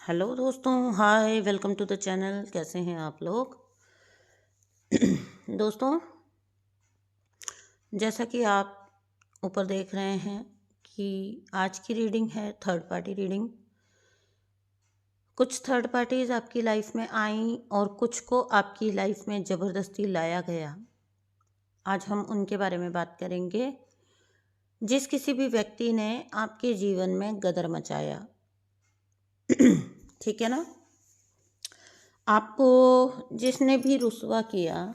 Hello दोस्तों, हाय, welcome to the channel. कैसे हैं आप लोग? दोस्तों, जैसा कि आप ऊपर देख रहे हैं कि आज की रीडिंग है थर्ड पार्टी रीडिंग। कुछ थर्ड पार्टीज आपकी लाइफ में आई और कुछ को आपकी लाइफ में ज़बरदस्ती लाया गया। आज हम उनके बारे में बात करेंगे। जिस किसी भी व्यक्ति ने आपके जीवन में गदर मचाया, ठीक है ना, आपको जिसने भी रुस्वा किया,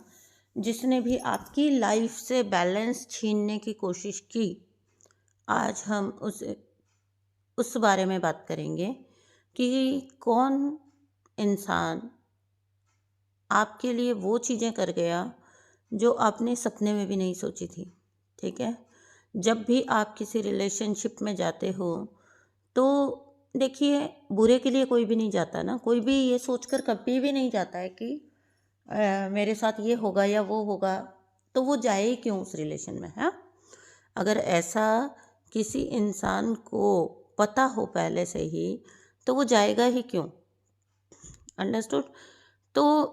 जिसने भी आपकी लाइफ से बैलेंस छीनने की कोशिश की, आज हम उस बारे में बात करेंगे कि कौन इंसान आपके लिए वो चीज़ें कर गया जो आपने सपने में भी नहीं सोची थी। ठीक है, जब भी आप किसी रिलेशनशिप में जाते हो तो देखिए, बुरे के लिए कोई भी नहीं जाता ना। कोई भी ये सोचकर कभी भी नहीं जाता है कि मेरे साथ ये होगा या वो होगा, तो वो जाए ही क्यों उस रिलेशन में, है? अगर ऐसा किसी इंसान को पता हो पहले से ही, तो वो जाएगा ही क्यों? अंडरस्टूड? तो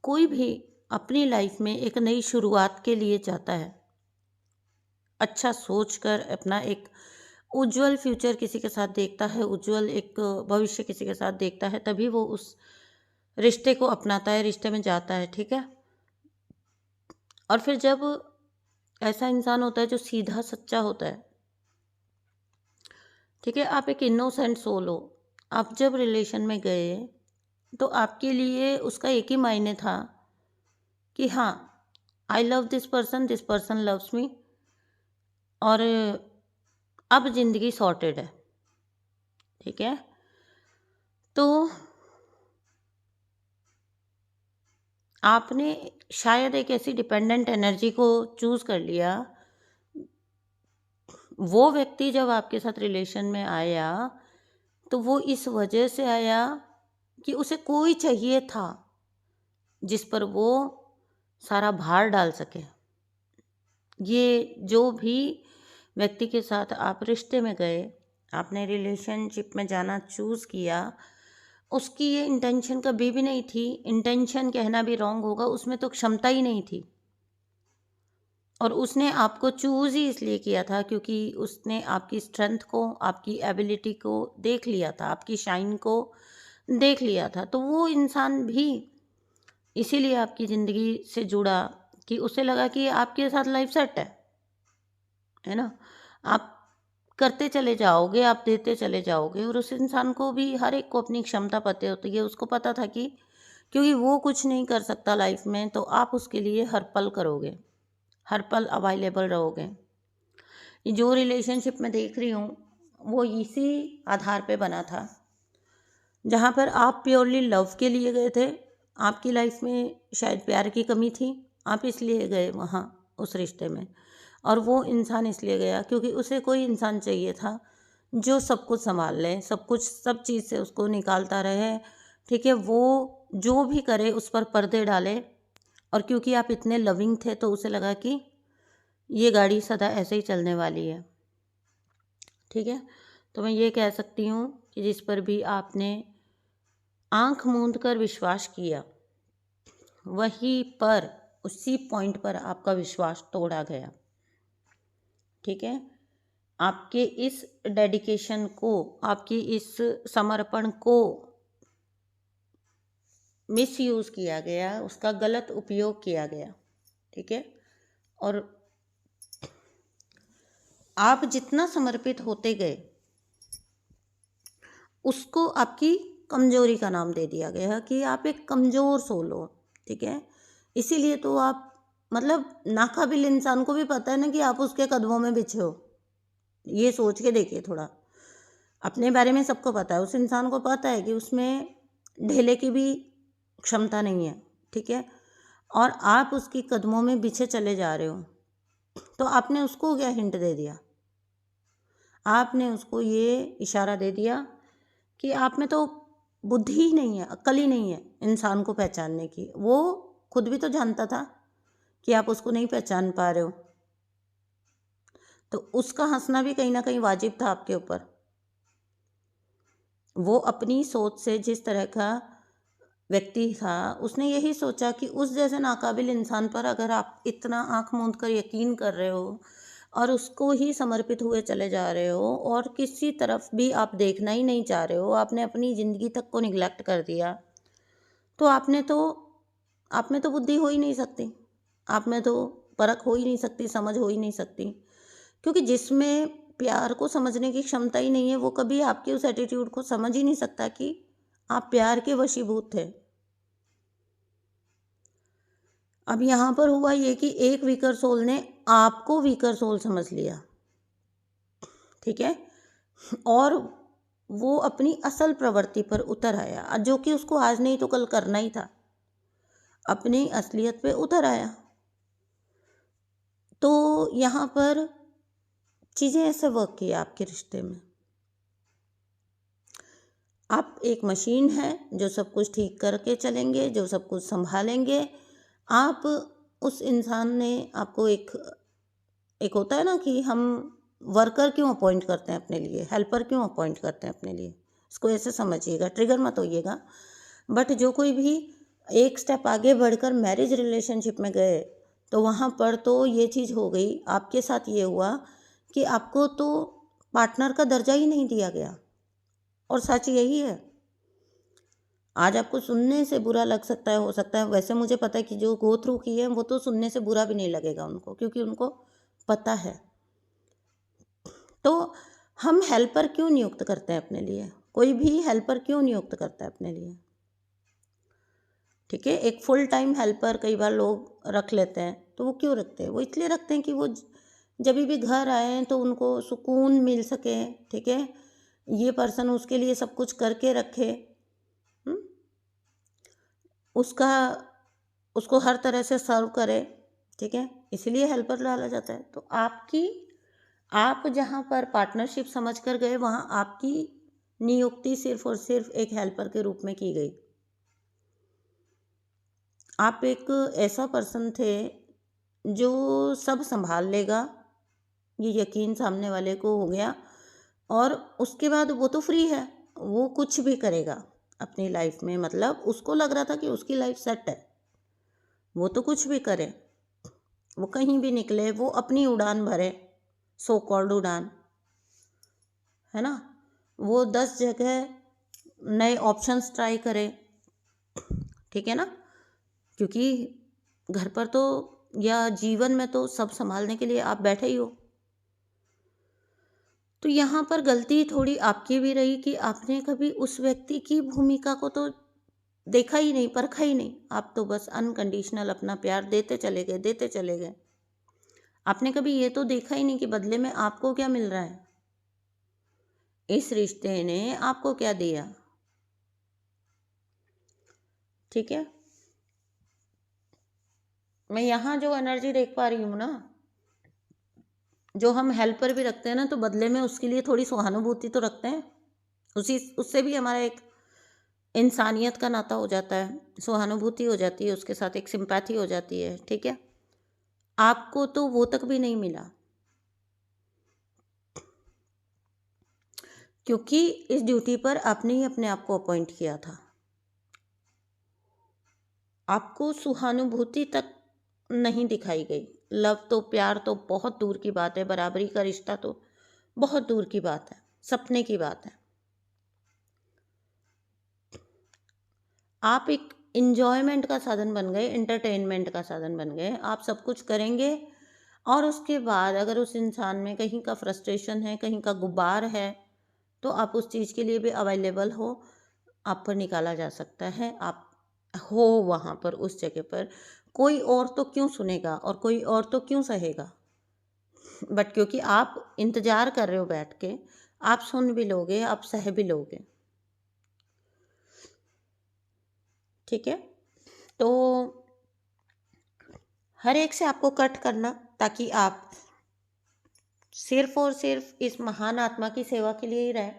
कोई भी अपनी लाइफ में एक नई शुरुआत के लिए चाहता है, अच्छा सोचकर अपना एक उज्जवल फ्यूचर किसी के साथ देखता है, उज्जवल एक भविष्य किसी के साथ देखता है, तभी वो उस रिश्ते को अपनाता है, रिश्ते में जाता है। ठीक है, और फिर जब ऐसा इंसान होता है जो सीधा सच्चा होता है, ठीक है, आप एक इनोसेंट सोल हो, आप जब रिलेशन में गए तो आपके लिए उसका एक ही मायने था कि हाँ, I love this person loves me, और अब जिंदगी सॉर्टेड है। ठीक है, तो आपने शायद एक ऐसी डिपेंडेंट एनर्जी को चूज कर लिया। वो व्यक्ति जब आपके साथ रिलेशन में आया तो वो इस वजह से आया कि उसे कोई चाहिए था जिस पर वो सारा भार डाल सके। ये जो भी व्यक्ति के साथ आप रिश्ते में गए, आपने रिलेशनशिप में जाना चूज़ किया, उसकी ये इंटेंशन कभी भी नहीं थी। इंटेंशन कहना भी रॉन्ग होगा, उसमें तो क्षमता ही नहीं थी। और उसने आपको चूज़ ही इसलिए किया था क्योंकि उसने आपकी स्ट्रेंथ को, आपकी एबिलिटी को देख लिया था, आपकी शाइन को देख लिया था। तो वो इंसान भी इसीलिए आपकी ज़िंदगी से जुड़ा कि उसे लगा कि आपके साथ लाइफ सेट है ना। आप करते चले जाओगे, आप देते चले जाओगे, और उस इंसान को भी, हर एक को अपनी क्षमता पता होती है। उसको पता था कि क्योंकि वो कुछ नहीं कर सकता लाइफ में, तो आप उसके लिए हर पल करोगे, हर पल अवेलेबल रहोगे। जो रिलेशनशिप में देख रही हूँ वो इसी आधार पे बना था, जहाँ पर आप प्योरली लव के लिए गए थे। आपकी लाइफ में शायद प्यार की कमी थी, आप इसलिए गए वहाँ उस रिश्ते में। और वो इंसान इसलिए गया क्योंकि उसे कोई इंसान चाहिए था जो सब कुछ संभाल ले, सब कुछ, सब चीज़ से उसको निकालता रहे। ठीक है, वो जो भी करे उस पर पर्दे डाले। और क्योंकि आप इतने लविंग थे तो उसे लगा कि ये गाड़ी सदा ऐसे ही चलने वाली है। ठीक है, तो मैं ये कह सकती हूँ कि जिस पर भी आपने आंख मूंद कर विश्वास किया, वहीं पर, उसी पॉइंट पर आपका विश्वास तोड़ा गया। ठीक है, आपके इस डेडिकेशन को, आपकी इस समर्पण को मिसयूज किया गया, उसका गलत उपयोग किया गया। ठीक है, और आप जितना समर्पित होते गए उसको आपकी कमजोरी का नाम दे दिया गया कि आप एक कमजोर सोल हो। ठीक है, इसीलिए तो आप, मतलब नाकाबिल इंसान को भी पता है ना कि आप उसके कदमों में बिछे हो। ये सोच के देखिए थोड़ा, अपने बारे में सबको पता है, उस इंसान को पता है कि उसमें ढेले की भी क्षमता नहीं है। ठीक है, और आप उसकी कदमों में बिछे चले जा रहे हो, तो आपने उसको क्या हिंट दे दिया? आपने उसको ये इशारा दे दिया कि आप में तो बुद्धि ही नहीं है, अक्ल ही नहीं है इंसान को पहचानने की। वो खुद भी तो जानता था कि आप उसको नहीं पहचान पा रहे हो, तो उसका हंसना भी कहीं ना कहीं वाजिब था आपके ऊपर। वो अपनी सोच से जिस तरह का व्यक्ति था, उसने यही सोचा कि उस जैसे नाकाबिल इंसान पर अगर आप इतना आंख मूंद कर यकीन कर रहे हो और उसको ही समर्पित हुए चले जा रहे हो और किसी तरफ भी आप देखना ही नहीं चाह रहे हो, आपने अपनी ज़िंदगी तक को निगलेक्ट कर दिया, तो आप में तो बुद्धि हो ही नहीं सकती, आप में तो परख हो ही नहीं सकती, समझ हो ही नहीं सकती। क्योंकि जिसमें प्यार को समझने की क्षमता ही नहीं है, वो कभी आपके उस एटीट्यूड को समझ ही नहीं सकता कि आप प्यार के वशीभूत थे। अब यहाँ पर हुआ ये कि एक वीकर सोल ने आपको वीकर सोल समझ लिया, ठीक है, और वो अपनी असल प्रवृत्ति पर उतर आया, जो कि उसको आज नहीं तो कल करना ही था, अपनी असलियत पे उतर आया। तो यहाँ पर चीज़ें ऐसे वर्क की आपके रिश्ते में, आप एक मशीन है जो सब कुछ ठीक करके चलेंगे, जो सब कुछ संभालेंगे। आप उस इंसान ने आपको एक एक होता है ना कि हम वर्कर क्यों अपॉइंट करते हैं अपने लिए, हेल्पर क्यों अपॉइंट करते हैं अपने लिए, इसको ऐसे समझिएगा, ट्रिगर मत होइएगा। बट जो कोई भी एक स्टेप आगे बढ़कर मैरिज रिलेशनशिप में गए, तो वहाँ पर तो ये चीज़ हो गई, आपके साथ ये हुआ कि आपको तो पार्टनर का दर्जा ही नहीं दिया गया। और सच यही है, आज आपको सुनने से बुरा लग सकता है, हो सकता है, वैसे मुझे पता है कि जो गो थ्रू की है वो तो सुनने से बुरा भी नहीं लगेगा उनको, क्योंकि उनको पता है। तो हम हेल्पर क्यों नियुक्त करते हैं अपने लिए, कोई भी हेल्पर क्यों नियुक्त करता है अपने लिए, ठीक है। एक फुल टाइम हेल्पर कई बार लोग रख लेते हैं, तो वो क्यों रखते हैं, वो इसलिए रखते हैं कि वो जब भी घर आए तो उनको सुकून मिल सके, ठीक है, ये पर्सन उसके लिए सब कुछ करके रखे, उसका उसको हर तरह से सर्व करे, ठीक है, इसलिए हेल्पर डाला जाता है। तो आप जहाँ पर पार्टनरशिप समझ कर गए, वहाँ आपकी नियुक्ति सिर्फ और सिर्फ एक हेल्पर के रूप में की गई। आप एक ऐसा पर्सन थे जो सब संभाल लेगा, ये यकीन सामने वाले को हो गया, और उसके बाद वो तो फ्री है, वो कुछ भी करेगा अपनी लाइफ में, मतलब उसको लग रहा था कि उसकी लाइफ सेट है, वो तो कुछ भी करे, वो कहीं भी निकले, वो अपनी उड़ान भरे, सो कॉल्ड उड़ान, है ना, वो 10 जगह नए ऑप्शंस ट्राई करे, ठीक है ना, क्योंकि घर पर तो या जीवन में तो सब संभालने के लिए आप बैठे ही हो। तो यहाँ पर गलती थोड़ी आपकी भी रही कि आपने कभी उस व्यक्ति की भूमिका को तो देखा ही नहीं, परखा ही नहीं, आप तो बस अनकंडीशनल अपना प्यार देते चले गए, देते चले गए। आपने कभी ये तो देखा ही नहीं कि बदले में आपको क्या मिल रहा है, इस रिश्ते ने आपको क्या दिया, ठीक है। मैं यहाँ जो एनर्जी देख पा रही हूँ ना, जो हम हेल्पर भी रखते हैं ना, तो बदले में उसके लिए थोड़ी सहानुभूति तो रखते हैं, उससे भी हमारा एक इंसानियत का नाता हो जाता है, सहानुभूति हो जाती है, उसके साथ एक सिंपैथी हो जाती है, ठीक है। आपको तो वो तक भी नहीं मिला, क्योंकि इस ड्यूटी पर आपने ही अपने आप को अपॉइंट किया था। आपको सहानुभूति तक नहीं दिखाई गई। लव तो, प्यार तो बहुत दूर की बात है, बराबरी का रिश्ता तो बहुत दूर की बात है, सपने की बात है। आप एक इंजॉयमेंट का साधन बन गए, एंटरटेनमेंट का साधन बन गए, आप सब कुछ करेंगे, और उसके बाद अगर उस इंसान में कहीं का फ्रस्ट्रेशन है, कहीं का गुबार है, तो आप उस चीज़ के लिए भी अवेलेबल हो, आप पर निकाला जा सकता है, आप हो वहाँ पर उस जगह पर। कोई और तो क्यों सुनेगा और कोई और तो क्यों सहेगा, बट क्योंकि आप इंतज़ार कर रहे हो बैठ के, आप सुन भी लोगे, आप सह भी लोगे, ठीक है। तो हर एक से आपको कट करना, ताकि आप सिर्फ और सिर्फ इस महान आत्मा की सेवा के लिए ही रहे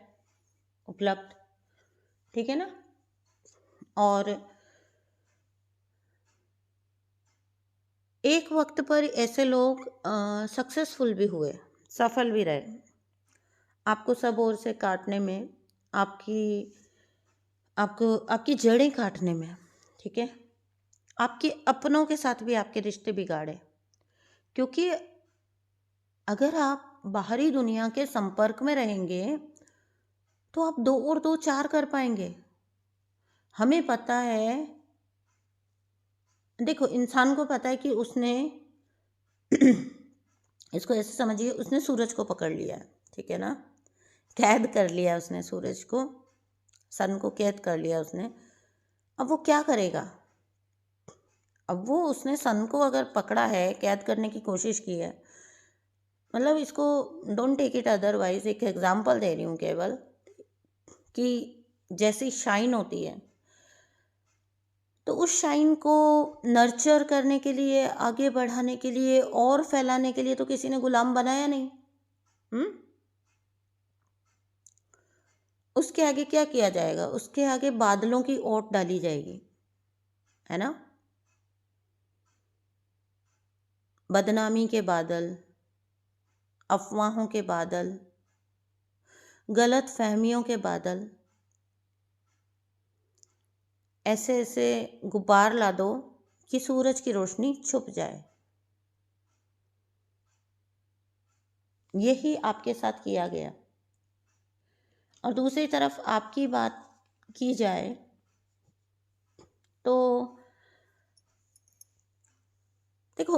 उपलब्ध, ठीक है ना। और एक वक्त पर ऐसे लोग सक्सेसफुल भी हुए, सफल भी रहे, आपको सब ओर से काटने में, आपकी आपको आपकी जड़ें काटने में, ठीक है? आपके अपनों के साथ भी आपके रिश्ते बिगाड़े, क्योंकि अगर आप बाहरी दुनिया के संपर्क में रहेंगे तो आप 2 और 2 4 कर पाएंगे। हमें पता है, देखो इंसान को पता है कि उसने इसको ऐसे समझिए, उसने सूरज को पकड़ लिया है, ठीक है ना? कैद कर लिया उसने सूरज को, सन को कैद कर लिया उसने। अब वो क्या करेगा? अब वो उसने सन को अगर पकड़ा है, कैद करने की कोशिश की है, मतलब इसको डोंट टेक इट अदरवाइज, एक एग्जांपल दे रही हूँ केवल, कि जैसी शाइन होती है तो उस शाइन को नर्चर करने के लिए, आगे बढ़ाने के लिए और फैलाने के लिए तो किसी ने गुलाम बनाया नहीं। उसके आगे क्या किया जाएगा? उसके आगे बादलों की ओट डाली जाएगी, है ना? बदनामी के बादल, अफवाहों के बादल, गलत फहमियों के बादल, ऐसे ऐसे गुब्बार ला दो कि सूरज की रोशनी छुप जाए। यही आपके साथ किया गया। और दूसरी तरफ आपकी बात की जाए तो देखो,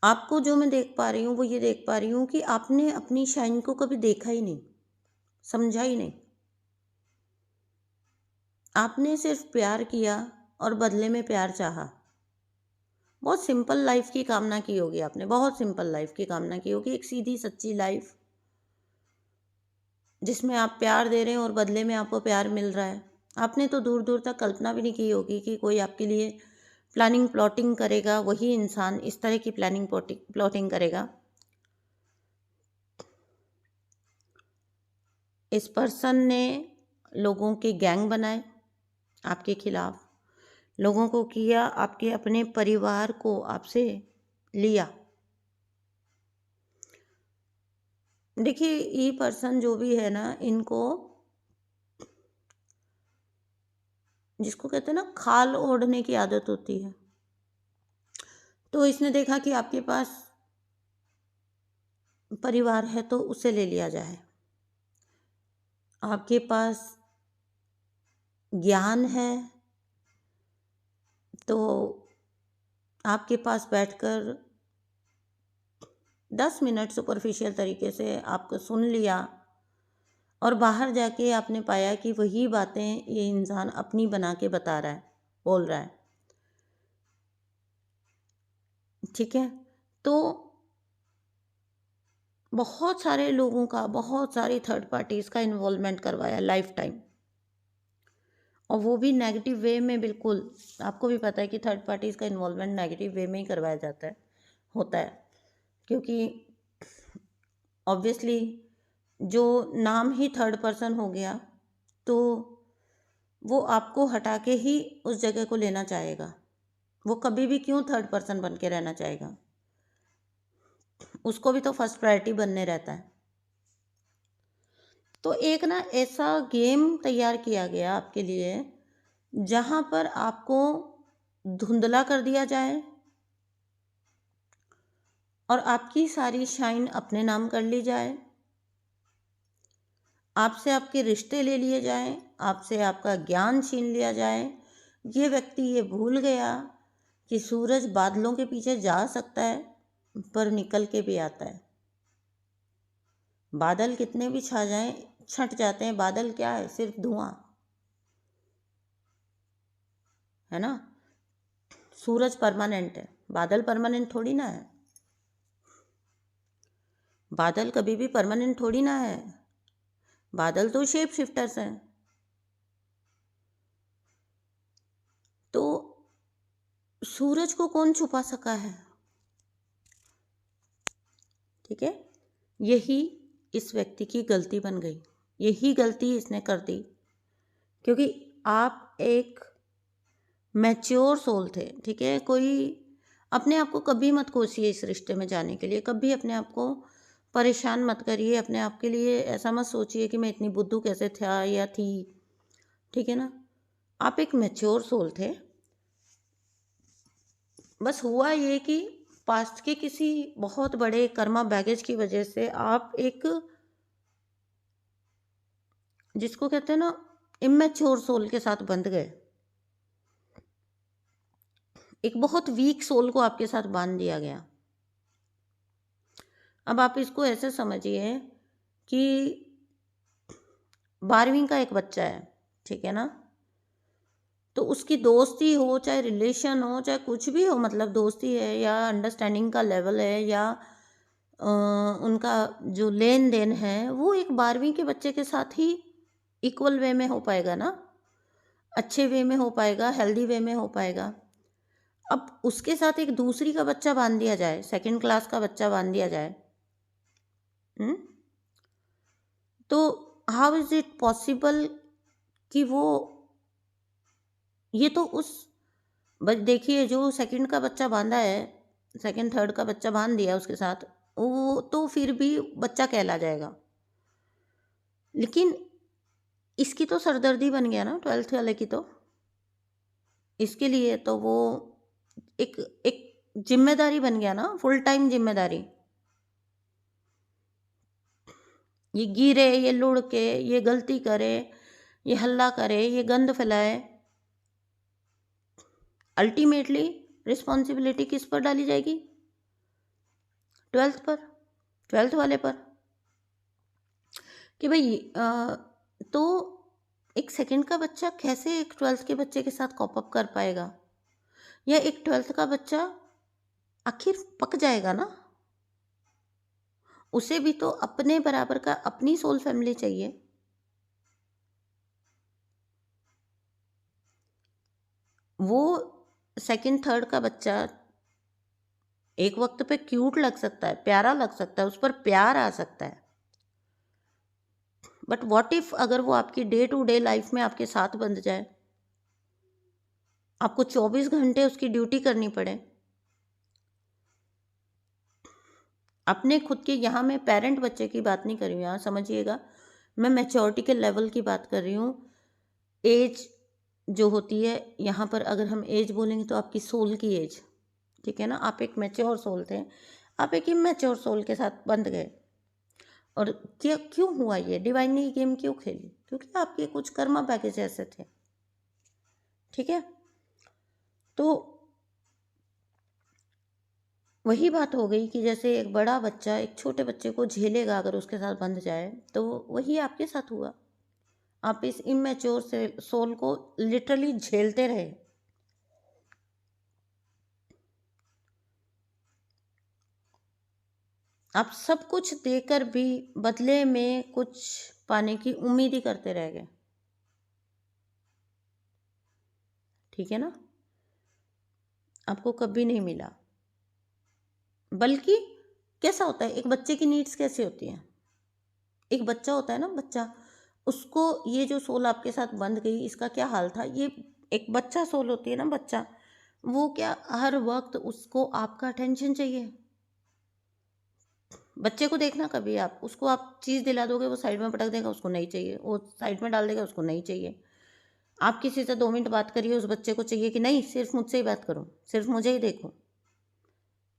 आपको जो मैं देख पा रही हूँ वो ये देख पा रही हूँ कि आपने अपनी शाइन को कभी देखा ही नहीं, समझा ही नहीं। आपने सिर्फ प्यार किया और बदले में प्यार चाहा। बहुत सिंपल लाइफ की कामना की होगी आपने, बहुत सिंपल लाइफ की कामना की होगी, एक सीधी सच्ची लाइफ जिसमें आप प्यार दे रहे हैं और बदले में आपको प्यार मिल रहा है। आपने तो दूर दूर तक कल्पना भी नहीं की होगी कि कोई आपके लिए प्लानिंग प्लॉटिंग करेगा, वही इंसान इस तरह की प्लानिंग प्लॉटिंग करेगा। इस पर्सन ने लोगों के गैंग बनाए आपके खिलाफ, लोगों को किया, आपके अपने परिवार को आपसे लिया। देखिए, ये पर्सन जो भी है ना, इनको, जिसको कहते हैं ना खाल ओढ़ने की आदत होती है, तो इसने देखा कि आपके पास परिवार है तो उसे ले लिया जाए, आपके पास ज्ञान है तो आपके पास बैठकर 10 मिनट सुपरफिशियल तरीके से आपको सुन लिया और बाहर जाके आपने पाया कि वही बातें ये इंसान अपनी बना के बता रहा है, बोल रहा है, ठीक है? तो बहुत सारे लोगों का, बहुत सारी थर्ड पार्टीज का इन्वॉल्वमेंट करवाया लाइफ टाइम, और वो भी नेगेटिव वे में। बिल्कुल आपको भी पता है कि थर्ड पार्टीज का इन्वॉल्वमेंट नेगेटिव वे में ही करवाया जाता है, होता है, क्योंकि ऑब्वियसली जो नाम ही थर्ड पर्सन हो गया तो वो आपको हटा के ही उस जगह को लेना चाहेगा। वो कभी भी क्यों थर्ड पर्सन बन के रहना चाहेगा? उसको भी तो फर्स्ट प्रायोरिटी बनने रहता है। तो एक ना ऐसा गेम तैयार किया गया आपके लिए जहाँ पर आपको धुंधला कर दिया जाए और आपकी सारी शाइन अपने नाम कर ली जाए, आपसे आपके रिश्ते ले लिए जाएं, आपसे आपका ज्ञान छीन लिया जाए। ये व्यक्ति ये भूल गया कि सूरज बादलों के पीछे जा सकता है पर निकल के भी आता है। बादल कितने भी छा जाएं, छट जाते हैं। बादल क्या है? सिर्फ धुआं, है ना? सूरज परमानेंट है, बादल परमानेंट थोड़ी ना है। बादल कभी भी परमानेंट थोड़ी ना है। बादल तो शेप शिफ्टर्स हैं। तो सूरज को कौन छुपा सका है? ठीक है, यही इस व्यक्ति की गलती बन गई, यही गलती इसने कर दी, क्योंकि आप एक मैच्योर सोल थे, ठीक है? कोई अपने आप को कभी मत कोसिए इस रिश्ते में जाने के लिए, कभी अपने आप को परेशान मत करिए अपने आप के लिए, ऐसा मत सोचिए कि मैं इतनी बुद्धू कैसे था या थी, ठीक है ना। आप एक मैच्योर सोल थे। बस हुआ ये कि पास्ट के किसी बहुत बड़े कर्मा बैगेज की वजह से आप एक, जिसको कहते हैं ना, इमेच्योर सोल के साथ बंध गए। एक बहुत वीक सोल को आपके साथ बांध दिया गया। अब आप इसको ऐसे समझिए कि 12वीं का एक बच्चा है, ठीक है ना, तो उसकी दोस्ती हो, चाहे रिलेशन हो, चाहे कुछ भी हो, मतलब दोस्ती है या अंडरस्टैंडिंग का लेवल है या उनका जो लेन देन है, वो एक 12वीं के बच्चे के साथ ही इक्वल वे में हो पाएगा ना, अच्छे वे में हो पाएगा, हेल्दी वे में हो पाएगा। अब उसके साथ एक दूसरी का बच्चा बांध दिया जाए, सेकंड क्लास का बच्चा बांध दिया जाए, तो हाउ इज इट पॉसिबल कि वो, ये तो उस, देखिए जो सेकंड का बच्चा बांधा है, सेकंड थर्ड का बच्चा बांध दिया उसके साथ, वो तो फिर भी बच्चा कहला जाएगा। लेकिन इसकी तो सरदर्दी बन गया ना 12th वाले की, तो इसके लिए तो वो एक एक जिम्मेदारी बन गया ना, फुल टाइम जिम्मेदारी। ये गिरे, ये लुढ़के, ये गलती करे, ये हल्ला करे, ये गंद फैलाए, अल्टीमेटली रिस्पॉन्सिबिलिटी किस पर डाली जाएगी? 12th पर, 12th वाले पर, कि भाई तो एक सेकंड का बच्चा कैसे एक 12th के बच्चे के साथ कॉप अप कर पाएगा, या एक 12th का बच्चा आखिर पक जाएगा ना, उसे भी तो अपने बराबर का अपनी सोल फैमिली चाहिए। वो सेकंड थर्ड का बच्चा एक वक्त पे क्यूट लग सकता है, प्यारा लग सकता है, उस पर प्यार आ सकता है, बट व्हाट इफ अगर वो आपकी डे टू डे लाइफ में आपके साथ बंध जाए, आपको 24 घंटे उसकी ड्यूटी करनी पड़े। अपने खुद के, यहाँ मैं पेरेंट बच्चे की बात नहीं कर रही हूँ, यहाँ समझिएगा, मैं मैच्योरिटी के लेवल की बात कर रही हूँ। एज जो होती है, यहाँ पर अगर हम एज बोलेंगे तो आपकी सोल की एज, ठीक है ना, आप एक मैच्योर सोल थे, आप एक इमैच्योर सोल के साथ बंध गए। और क्या क्यों हुआ ये, डिवाइन ने ये गेम क्यों खेली? क्योंकि आपके कुछ कर्मा पैकेज ऐसे थे, ठीक है। तो वही बात हो गई कि जैसे एक बड़ा बच्चा एक छोटे बच्चे को झेलेगा अगर उसके साथ बंध जाए, तो वही आपके साथ हुआ। आप इस इमेच्योर से सोल को लिटरली झेलते रहे। आप सब कुछ देकर भी बदले में कुछ पाने की उम्मीद ही करते रह गए, ठीक है ना, आपको कभी नहीं मिला। बल्कि कैसा होता है, एक बच्चे की नीड्स कैसी होती हैं, एक बच्चा होता है ना, बच्चा, उसको ये जो सोल आपके साथ बंध गई, इसका क्या हाल था, ये एक बच्चा सोल होती है ना, बच्चा, वो क्या हर वक्त उसको आपका अटेंशन चाहिए। बच्चे को देखना, कभी आप उसको आप चीज़ दिला दोगे, वो साइड में पटक देगा, उसको नहीं चाहिए, वो साइड में डाल देगा, उसको नहीं चाहिए। आप किसी से 2 मिनट बात करिए, उस बच्चे को चाहिए कि नहीं, सिर्फ मुझसे ही बात करो, सिर्फ मुझे ही देखो।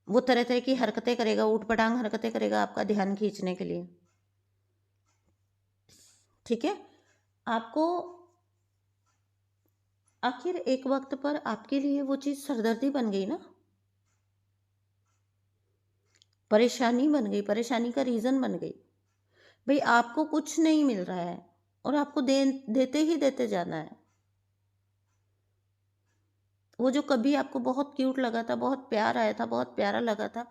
वो तरह तरह की हरकतें करेगा, ऊट पटांग हरकतें करेगा आपका ध्यान खींचने के लिए, ठीक है। आपको आखिर एक वक्त पर आपके लिए वो चीज़ सरदर्दी बन गई ना, परेशानी बन गई, परेशानी का रीज़न बन गई। भाई आपको कुछ नहीं मिल रहा है और आपको देते ही देते जाना है। वो जो कभी आपको बहुत क्यूट लगा था, बहुत प्यार आया था, बहुत प्यारा लगा था,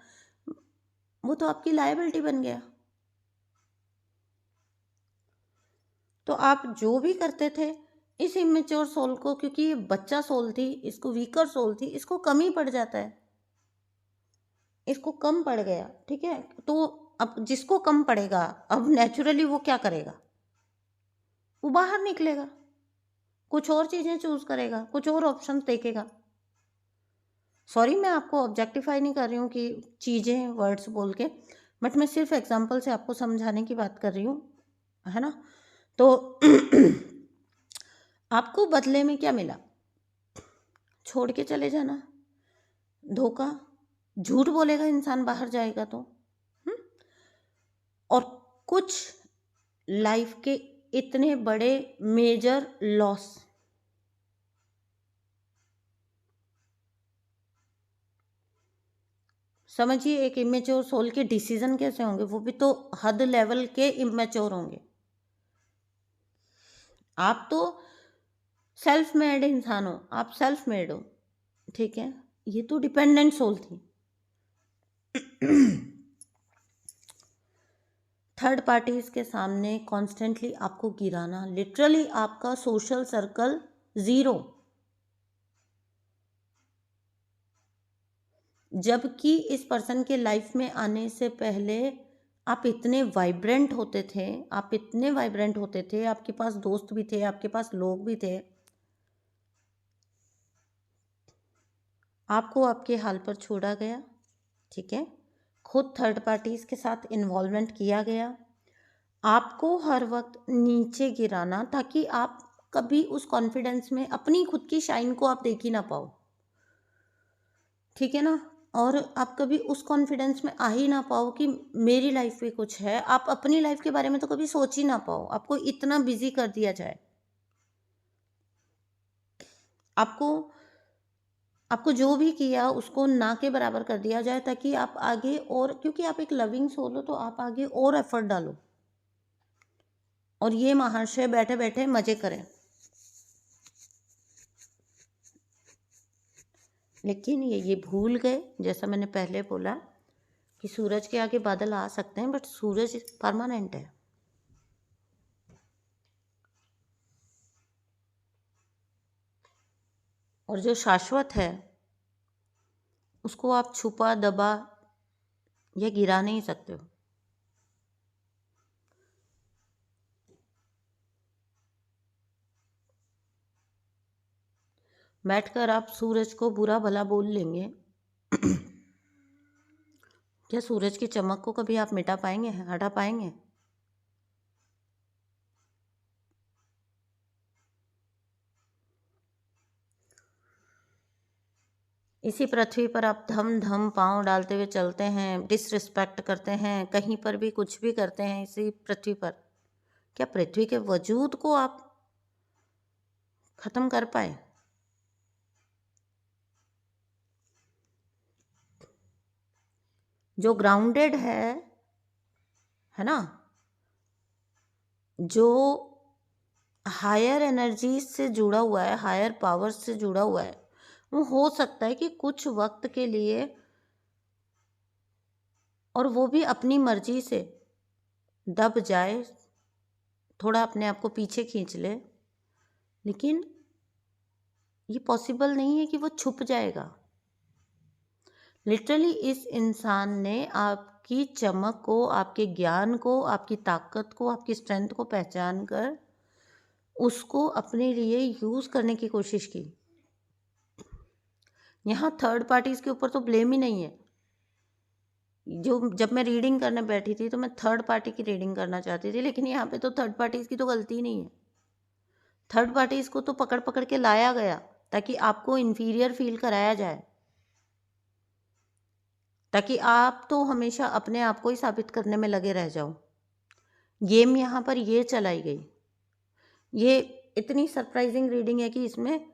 वो तो आपकी लायबिलिटी बन गया। तो आप जो भी करते थे इस इमेच्योर सोल को, क्योंकि ये बच्चा सोल थी, इसको वीकर सोल थी, इसको कम ही पड़ जाता है, इसको कम पड़ गया, ठीक है। तो अब जिसको कम पड़ेगा, अब नेचुरली वो क्या करेगा, वो बाहर निकलेगा, कुछ और चीज़ें चूज करेगा, कुछ और ऑप्शंस देखेगा। सॉरी, मैं आपको ऑब्जेक्टिफाई नहीं कर रही हूँ कि चीज़ें वर्ड्स बोल के, बट मैं सिर्फ एग्जाम्पल से आपको समझाने की बात कर रही हूँ, है ना। तो आपको बदले में क्या मिला? छोड़ के चले जाना, धोखा, झूठ बोलेगा इंसान बाहर जाएगा तो, हम्म? और कुछ लाइफ के इतने बड़े मेजर लॉस। समझिए, एक इमेच्योर सोल के डिसीजन कैसे होंगे, वो भी तो हद लेवल के इमेच्योर होंगे। आप तो सेल्फ मेड इंसान हो, आप सेल्फ मेड हो, ठीक है। ये तो डिपेंडेंट सोल थी। थर्ड पार्टीज के सामने कॉन्स्टेंटली आपको गिराना, लिटरली आपका सोशल सर्कल जीरो, जबकि इस पर्सन के लाइफ में आने से पहले आप इतने वाइब्रेंट होते थे, आप इतने वाइब्रेंट होते थे, आपके पास दोस्त भी थे, आपके पास लोग भी थे। आपको आपके हाल पर छोड़ा गया, ठीक है। खुद थर्ड पार्टीज के साथ इन्वॉल्वमेंट किया गया, आपको हर वक्त नीचे गिराना, ताकि आप कभी उस कॉन्फिडेंस में अपनी खुद की शाइन को आप देख ही ना पाओ, ठीक है ना। और आप कभी उस कॉन्फिडेंस में आ ही ना पाओ कि मेरी लाइफ में कुछ है, आप अपनी लाइफ के बारे में तो कभी सोच ही ना पाओ, आपको इतना बिजी कर दिया जाए। आपको आपको जो भी किया उसको ना के बराबर कर दिया जाए, ताकि आप आगे, और क्योंकि आप एक लविंग सोल हो तो आप आगे और एफर्ट डालो, और ये महाशय बैठे बैठे मजे करें। लेकिन ये भूल गए, जैसा मैंने पहले बोला कि सूरज के आगे बादल आ सकते हैं, बट सूरज परमानेंट है। और जो शाश्वत है उसको आप छुपा दबा या गिरा नहीं सकते हो। बैठकर आप सूरज को बुरा भला बोल लेंगे, क्या सूरज की चमक को कभी आप मिटा पाएंगे, हटा पाएंगे? इसी पृथ्वी पर आप धम धम पांव डालते हुए चलते हैं, डिसरिस्पेक्ट करते हैं, कहीं पर भी कुछ भी करते हैं इसी पृथ्वी पर, क्या पृथ्वी के वजूद को आप खत्म कर पाए? जो ग्राउंडेड है ना, जो हायर एनर्जी से जुड़ा हुआ है, हायर पावर से जुड़ा हुआ है, वो हो सकता है कि कुछ वक्त के लिए, और वो भी अपनी मर्जी से दब जाए, थोड़ा अपने आप को पीछे खींच ले, लेकिन ये पॉसिबल नहीं है कि वो छुप जाएगा। लिटरली इस इंसान ने आपकी चमक को, आपके ज्ञान को, आपकी ताकत को, आपकी स्ट्रेंथ को पहचान कर उसको अपने लिए यूज करने की कोशिश की। यहाँ थर्ड पार्टीज के ऊपर तो ब्लेम ही नहीं है। जो जब मैं रीडिंग करने बैठी थी तो मैं थर्ड पार्टी की रीडिंग करना चाहती थी, लेकिन यहाँ पे तो थर्ड पार्टीज की तो गलती ही नहीं है। थर्ड पार्टीज को तो पकड़ पकड़ के लाया गया ताकि आपको इन्फीरियर फील कराया जाए, ताकि आप तो हमेशा अपने आप को ही साबित करने में लगे रह जाओ। गेम यहाँ पर ये चलाई गई। ये इतनी सरप्राइजिंग रीडिंग है कि इसमें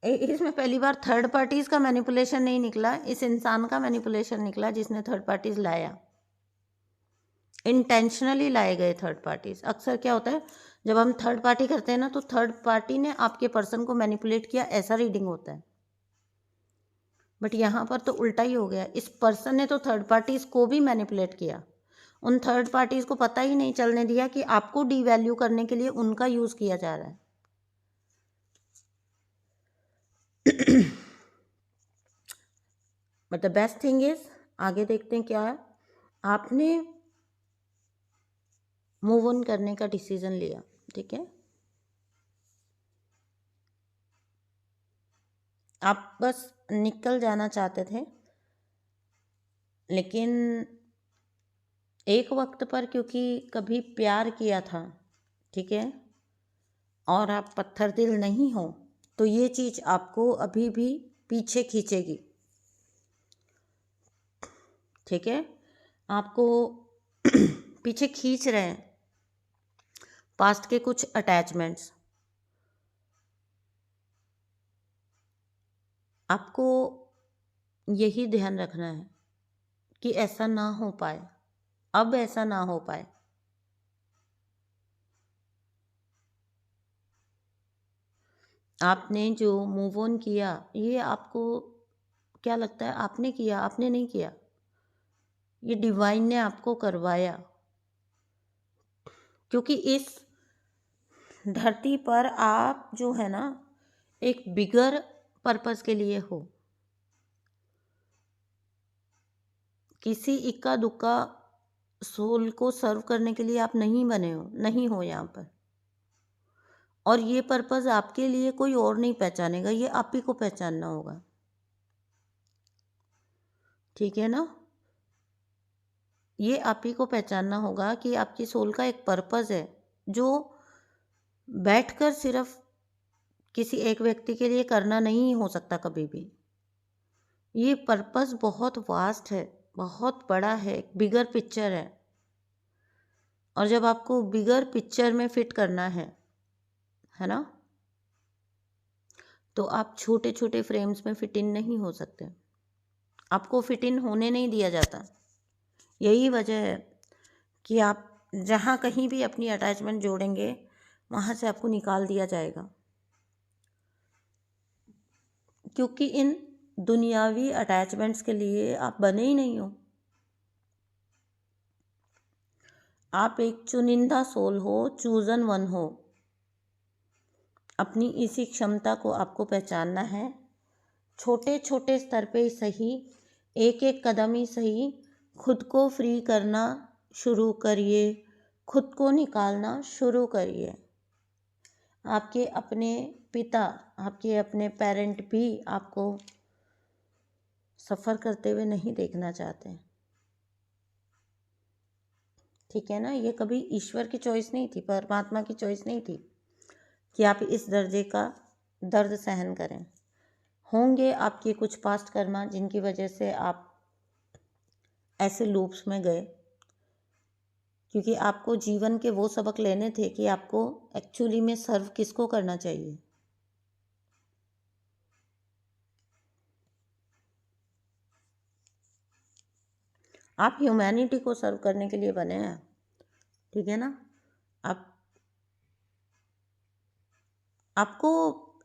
पहली बार थर्ड पार्टीज का मैनिपुलेशन नहीं निकला, इस इंसान का मैनिपुलेशन निकला जिसने थर्ड पार्टीज लाया। इंटेंशनली लाए गए थर्ड पार्टीज। अक्सर क्या होता है, जब हम थर्ड पार्टी करते हैं ना, तो थर्ड पार्टी ने आपके पर्सन को मैनिपुलेट किया, ऐसा रीडिंग होता है। बट यहाँ पर तो उल्टा ही हो गया, इस पर्सन ने तो थर्ड पार्टीज को भी मैनिपुलेट किया। उन थर्ड पार्टीज को पता ही नहीं चलने दिया कि आपको डीवैल्यू करने के लिए उनका यूज किया जा रहा है। But the best thing is, आगे देखते हैं क्या है। आपने मूव ऑन करने का डिसीजन लिया, ठीक है। आप बस निकल जाना चाहते थे, लेकिन एक वक्त पर क्योंकि कभी प्यार किया था, ठीक है, और आप पत्थर दिल नहीं हो, तो ये चीज़ आपको अभी भी पीछे खींचेगी, ठीक है, आपको पीछे खींच रहे हैं पास्ट के कुछ अटैचमेंट्स। आपको यही ध्यान रखना है कि ऐसा ना हो पाए, अब ऐसा ना हो पाए। आपने जो मूव ऑन किया, ये आपको क्या लगता है आपने किया? आपने नहीं किया, ये डिवाइन ने आपको करवाया, क्योंकि इस धरती पर आप जो है ना एक बिगर पर्पस के लिए हो। किसी इक्का दुक्का सोल को सर्व करने के लिए आप नहीं बने हो, नहीं हो यहाँ पर। और ये पर्पस आपके लिए कोई और नहीं पहचानेगा, ये आप ही को पहचानना होगा, ठीक है ना। ये आप ही को पहचानना होगा कि आपकी सोल का एक पर्पस है जो बैठकर सिर्फ किसी एक व्यक्ति के लिए करना नहीं हो सकता कभी भी। ये पर्पस बहुत वास्ट है, बहुत बड़ा है, बिगर पिक्चर और जब आपको बिगर पिक्चर में फिट करना है ना, तो आप छोटे छोटे फ्रेम्स में फिट इन नहीं हो सकते, आपको फिट इन होने नहीं दिया जाता। यही वजह है कि आप जहाँ कहीं भी अपनी अटैचमेंट जोड़ेंगे वहाँ से आपको निकाल दिया जाएगा, क्योंकि इन दुनियावी अटैचमेंट्स के लिए आप बने ही नहीं हो। आप एक चुनिंदा सोल हो, चूजन वन हो। अपनी इसी क्षमता को आपको पहचानना है, छोटे छोटे स्तर पे ही सही, एक एक कदम ही सही, खुद को फ्री करना शुरू करिए, खुद को निकालना शुरू करिए। आपके अपने पिता, आपके अपने पेरेंट भी आपको सफ़र करते हुए नहीं देखना चाहते, ठीक है ना। ये कभी ईश्वर की चॉइस नहीं थी, परमात्मा की चॉइस नहीं थी कि आप इस दर्जे का दर्द सहन करें। होंगे आपके कुछ पास्ट कर्मा जिनकी वजह से आप ऐसे लूप्स में गए, क्योंकि आपको जीवन के वो सबक लेने थे कि आपको एक्चुअली में सर्व किसको करना चाहिए। आप ह्यूमैनिटी को सर्व करने के लिए बने हैं, ठीक है ना। आपको,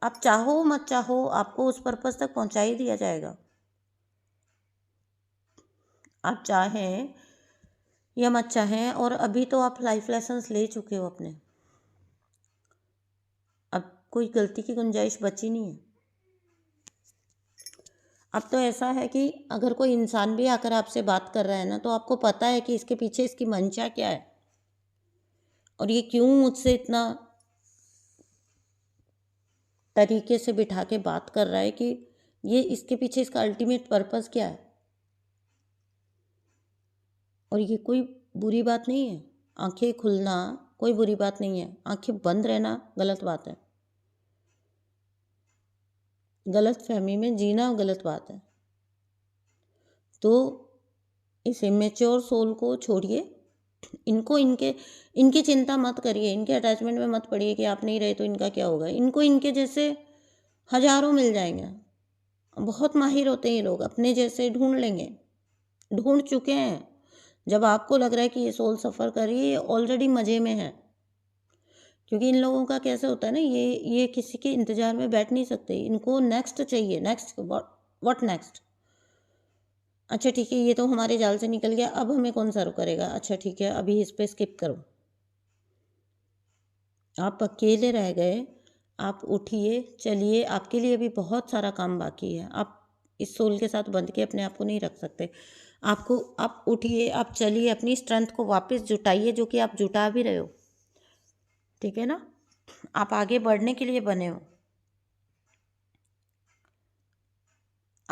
आप चाहो मत चाहो, आपको उस पर्पस तक पहुंचा ही दिया जाएगा। आप चाहें या मत चाहें, और अभी तो आप लाइफ लेसन्स ले चुके हो अपने, अब कोई गलती की गुंजाइश बची नहीं है। अब तो ऐसा है कि अगर कोई इंसान भी आकर आपसे बात कर रहा है ना, तो आपको पता है कि इसके पीछे इसकी मंशा क्या है और ये क्यों मुझसे इतना तरीके से बिठा के बात कर रहा है, कि ये इसके पीछे इसका अल्टीमेट पर्पस क्या है। और ये कोई बुरी बात नहीं है, आंखें खुलना कोई बुरी बात नहीं है, आंखें बंद रहना गलत बात है, गलत फहमी में जीना गलत बात है। तो इस इमेच्योर सोल को छोड़िए, इनको इनकी चिंता मत करिए, इनके अटैचमेंट में मत पड़िए कि आप नहीं रहे तो इनका क्या होगा। इनको इनके जैसे हजारों मिल जाएंगे, बहुत माहिर होते हैं ये लोग, अपने जैसे ढूंढ लेंगे, ढूंढ चुके हैं। जब आपको लग रहा है कि ये सोल सफ़र कर रही है, ये ऑलरेडी मज़े में है, क्योंकि इन लोगों का कैसे होता है ना, ये किसी के इंतज़ार में बैठ नहीं सकते, इनको नेक्स्ट चाहिए, नेक्स्ट व्हाट नेक्स्ट। अच्छा ठीक है, ये तो हमारे जाल से निकल गया, अब हमें कौन सर्व करेगा, अच्छा ठीक है अभी इस पे स्किप करो। आप अकेले रह गए, आप उठिए, चलिए, आपके लिए भी बहुत सारा काम बाकी है। आप इस सोल के साथ बंध के अपने आप को नहीं रख सकते। आप उठिए, आप चलिए, अपनी स्ट्रेंथ को वापस जुटाइए, जो कि आप जुटा भी रहे हो, ठीक है ना। आप आगे बढ़ने के लिए बने हो,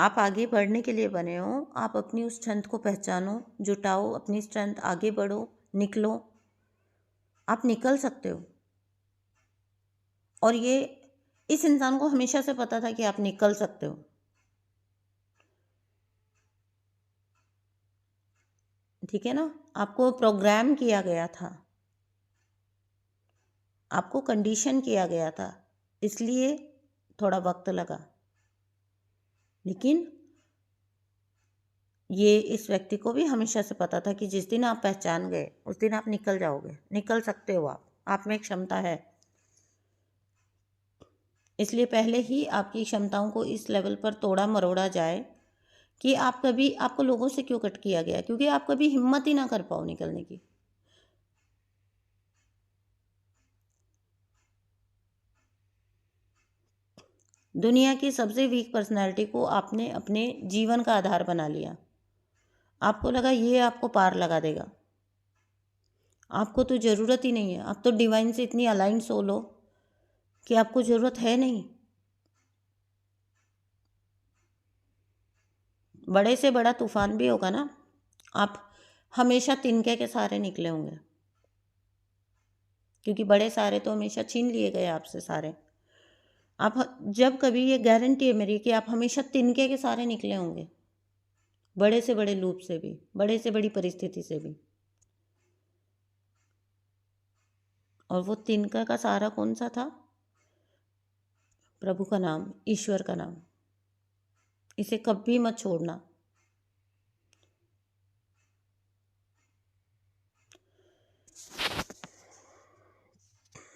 आप आगे बढ़ने के लिए बने हो। आप अपनी उस स्ट्रेंथ को पहचानो, जुटाओ अपनी स्ट्रेंथ, आगे बढ़ो, निकलो। आप निकल सकते हो। और ये इस इंसान को हमेशा से पता था कि आप निकल सकते हो। ठीक है ना? आपको प्रोग्राम किया गया था, आपको कंडीशन किया गया था, इसलिए थोड़ा वक्त लगा। लेकिन ये इस व्यक्ति को भी हमेशा से पता था कि जिस दिन आप पहचान गए उस दिन आप निकल जाओगे, निकल सकते हो। आप में एक क्षमता है। इसलिए पहले ही आपकी क्षमताओं को इस लेवल पर तोड़ा मरोड़ा जाए कि आपको लोगों से क्यों कट किया गया, क्योंकि आप कभी हिम्मत ही ना कर पाओ निकलने की। दुनिया की सबसे वीक पर्सनैलिटी को आपने अपने जीवन का आधार बना लिया। आपको लगा ये आपको पार लगा देगा। आपको तो ज़रूरत ही नहीं है। आप तो डिवाइन से इतनी अलाइन सोल हो कि आपको ज़रूरत है नहीं। बड़े से बड़ा तूफान भी होगा ना, आप हमेशा तिनके के सहारे निकले होंगे, क्योंकि बड़े सहारे तो हमेशा छीन लिए गए आपसे सारे। आप जब कभी, ये गारंटी है मेरी, कि आप हमेशा तिनके के सहारे निकले होंगे, बड़े से बड़े लूप से भी, बड़े से बड़ी परिस्थिति से भी। और वो तिनका का सहारा कौन सा था? प्रभु का नाम, ईश्वर का नाम। इसे कभी मत छोड़ना।